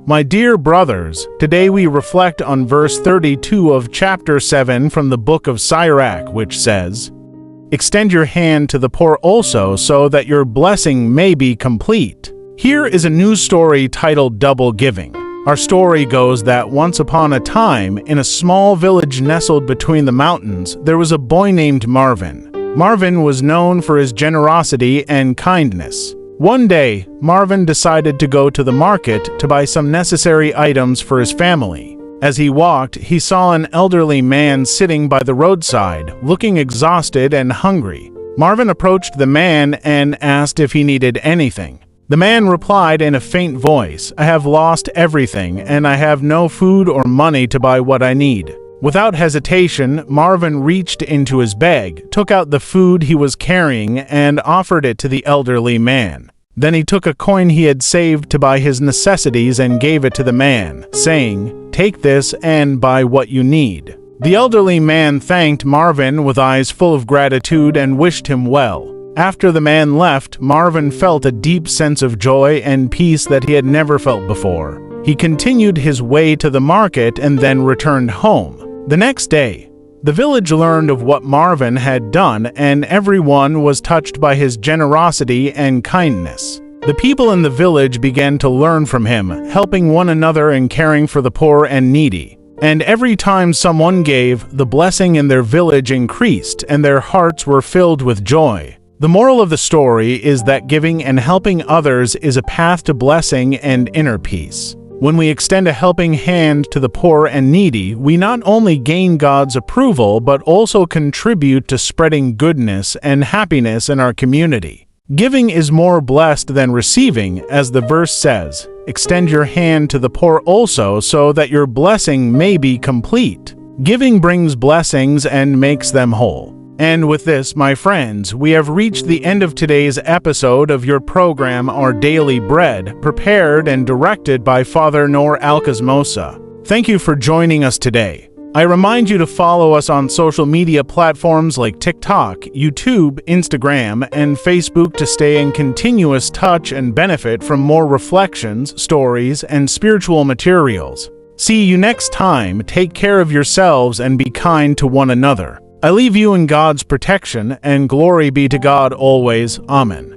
My dear brothers, today we reflect on verse 32 of chapter 7 from the book of Sirach, which says, "Extend your hand to the poor also, so that your blessing may be complete." Here is a news story titled Double Giving. Our story goes that once upon a time, in a small village nestled between the mountains, there was a boy named Marvin. Marvin was known for his generosity and kindness. One day, Marvin decided to go to the market to buy some necessary items for his family. As he walked, he saw an elderly man sitting by the roadside, looking exhausted and hungry. Marvin approached the man and asked if he needed anything. The man replied in a faint voice, "I have lost everything, and I have no food or money to buy what I need." Without hesitation, Marvin reached into his bag, took out the food he was carrying, and offered it to the elderly man. Then he took a coin he had saved to buy his necessities and gave it to the man, saying, "Take this and buy what you need." The elderly man thanked Marvin with eyes full of gratitude and wished him well. After the man left, Marvin felt a deep sense of joy and peace that he had never felt before. He continued his way to the market and then returned home. The next day, the village learned of what Marvin had done, and everyone was touched by his generosity and kindness. The people in the village began to learn from him, helping one another and caring for the poor and needy. And every time someone gave, the blessing in their village increased, and their hearts were filled with joy. The moral of the story is that giving and helping others is a path to blessing and inner peace. When we extend a helping hand to the poor and needy, we not only gain God's approval, but also contribute to spreading goodness and happiness in our community. Giving is more blessed than receiving, as the verse says, "Extend your hand to the poor also, so that your blessing may be complete." Giving brings blessings and makes them whole. And with this, my friends, we have reached the end of today's episode of your program, Our Daily Bread, prepared and directed by Father Noor Alkasmosa. Thank you for joining us today. I remind you to follow us on social media platforms like TikTok, YouTube, Instagram, and Facebook to stay in continuous touch and benefit from more reflections, stories, and spiritual materials. See you next time. Take care of yourselves and be kind to one another. I leave you in God's protection, and glory be to God always. Amen.